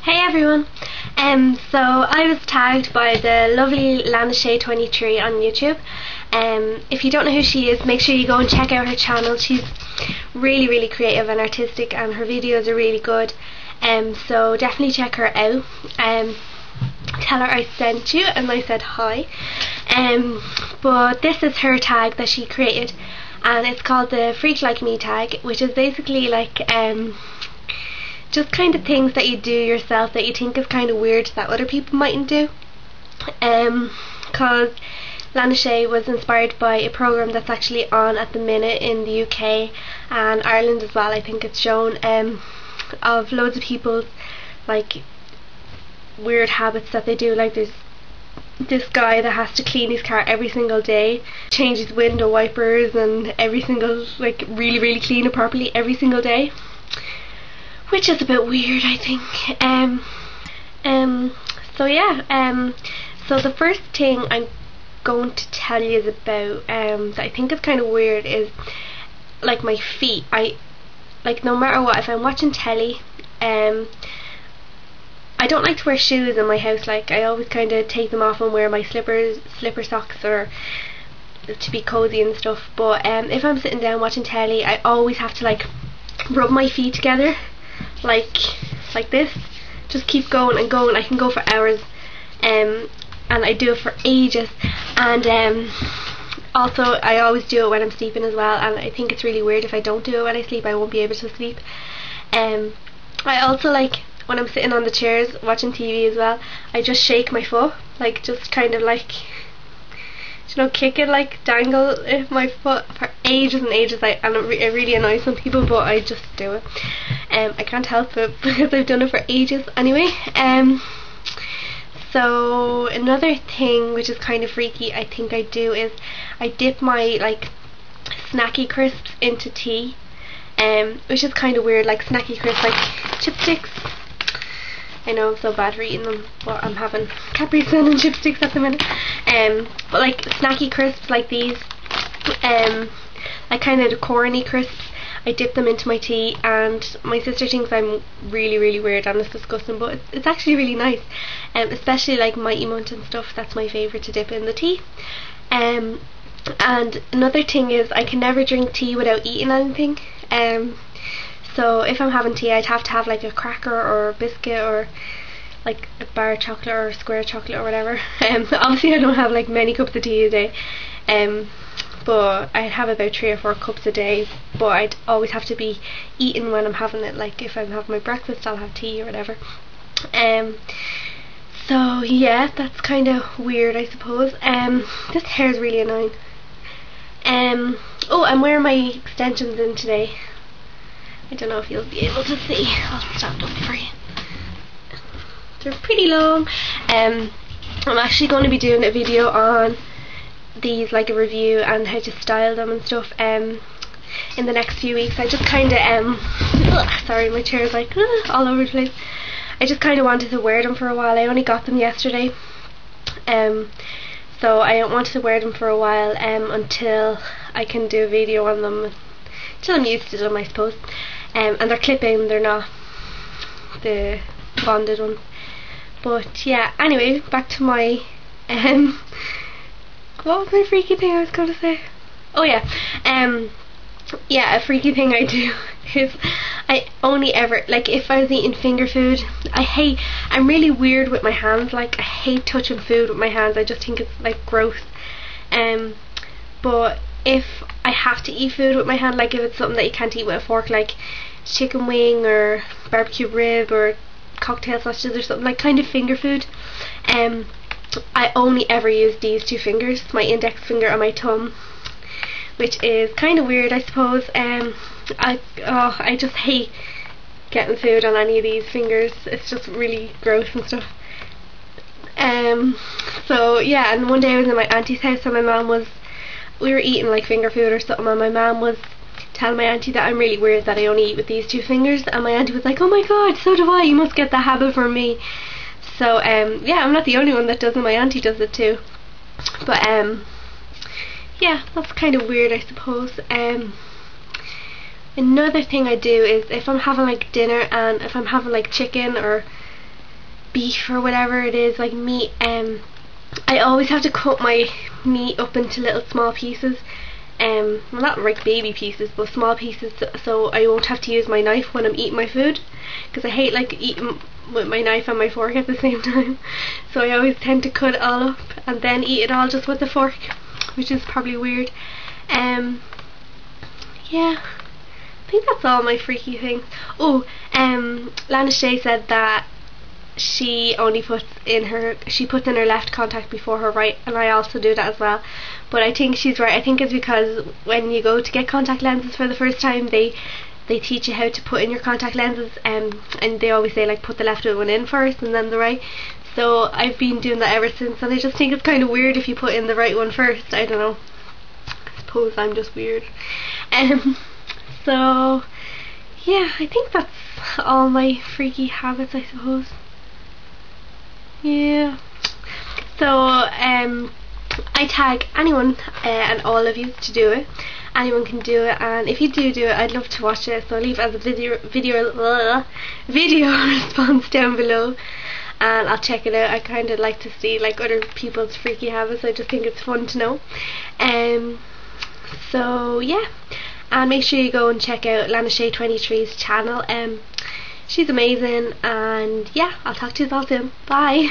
Hey everyone! So I was tagged by the lovely Lanashay23 on YouTube. If you don't know who she is, make sure you go and check out her channel. She's really creative and artistic, and her videos are really good. So definitely check her out. Tell her I sent you and I said hi. But this is her tag that she created, and it's called the Freak Like Me tag, which is basically like just kind of things that you do yourself that you think is kind of weird that other people mightn't do. Because Lanashay was inspired by a program that's actually on at the minute in the UK and Ireland as well. I think it's shown of loads of people's like weird habits that they do. Like there's this guy that has to clean his car every single day, change his window wipers and every single, like really clean it properly every single day, which is a bit weird, I think. So the first thing I'm going to tell you is about that I think is kind of weird is like my feet. I like, no matter what, if I'm watching telly, I don't like to wear shoes in my house. Like I always kind of take them off and wear my slipper socks or to be cozy and stuff. But if I'm sitting down watching telly, I always have to like rub my feet together like this. Just keep going and going. I can go for hours, and I do it for ages. And also I always do it when I'm sleeping as well, and I think it's really weird if I don't do it when I sleep. I won't be able to sleep. I also like when I'm sitting on the chairs watching TV as well, I just shake my foot, like just kind of like, you know, kick it, like dangle my foot for ages and ages. And it really annoys some people, but I just do it. I can't help it because I've done it for ages anyway. So another thing which is kind of freaky I think I do is I dip my like snacky crisps into tea, which is kind of weird. Like snacky crisps, like chipsticks. I know I'm so bad for eating them, but I'm having Capri Sun and chipsticks at the minute. But like snacky crisps like these, like kind of the corny crisps, I dip them into my tea, and my sister thinks I'm really weird and it's disgusting, but it's actually really nice. Especially like Mighty Munch and stuff, that's my favourite to dip in the tea. And another thing is I can never drink tea without eating anything. So if I'm having tea, I'd have to have like a cracker or a biscuit or like a bar of chocolate or a square of chocolate or whatever. Obviously I don't have like many cups of tea a day, but I'd have about 3 or 4 cups a day, but I'd always have to be eating when I'm having it. Like if I'm having my breakfast, I'll have tea or whatever. So yeah, that's kind of weird, I suppose. This hair is really annoying. Oh, I'm wearing my extensions in today. I don't know if you'll be able to see. I'll stand up for you. They're pretty long. I'm actually going to be doing a video on these, like a review and how to style them and stuff, in the next few weeks. I just kind of sorry, my chair's like all over the place. I just kind of wanted to wear them for a while. I only got them yesterday, so I wanted to wear them for a while until I can do a video on them, until I'm used to them, I suppose. And they're clipping, they're not the bonded ones. But yeah, anyway, back to my what was my freaky thing I was going to say? Oh yeah, yeah, a freaky thing I do is I only ever, like if I was eating finger food, I'm really weird with my hands. Like I hate touching food with my hands. I just think it's like gross. But if I have to eat food with my hand, like if it's something that you can't eat with a fork, like chicken wing or barbecue rib or cocktail sausages or something, like kind of finger food, I only ever use these 2 fingers, my index finger and my thumb, which is kind of weird, I suppose. I just hate getting food on any of these fingers. It's just really gross and stuff. So yeah, and one day I was in my auntie's house and we were eating like finger food or something, and my mum was telling my auntie that I'm really weird that I only eat with these 2 fingers, and my auntie was like, oh my god, so do I, you must get the habit from me. So yeah, I'm not the only one that does it, my auntie does it too. But yeah, that's kind of weird, I suppose. Another thing I do is if I'm having like dinner, and if I'm having like chicken or beef or whatever it is, like meat, I always have to cut my meat up into little small pieces, well, not like baby pieces, but small pieces, so I won't have to use my knife when I'm eating my food, because I hate like eating with my knife and my fork at the same time. So I always tend to cut it all up and then eat it all just with the fork, which is probably weird. Yeah, I think that's all my freaky things. Oh, Lana Shay said that she only puts in her left contact before her right, and I also do that as well. But I think she's right. I think it's because when you go to get contact lenses for the first time, they teach you how to put in your contact lenses, and they always say like put the left one in first and then the right. So I've been doing that ever since, and I just think it's kind of weird if you put in the right one first. I don't know. I suppose I'm just weird. So yeah, I think that's all my freaky habits, I suppose. Yeah. So I tag anyone and all of you to do it. Anyone can do it, and if you do it, I'd love to watch it. So leave as a video response down below, and I'll check it out. I kind of like to see like other people's freaky habits. I just think it's fun to know. So yeah, and make sure you go and check out Lana Shay 23's channel. She's amazing, and yeah, I'll talk to you all soon. Bye.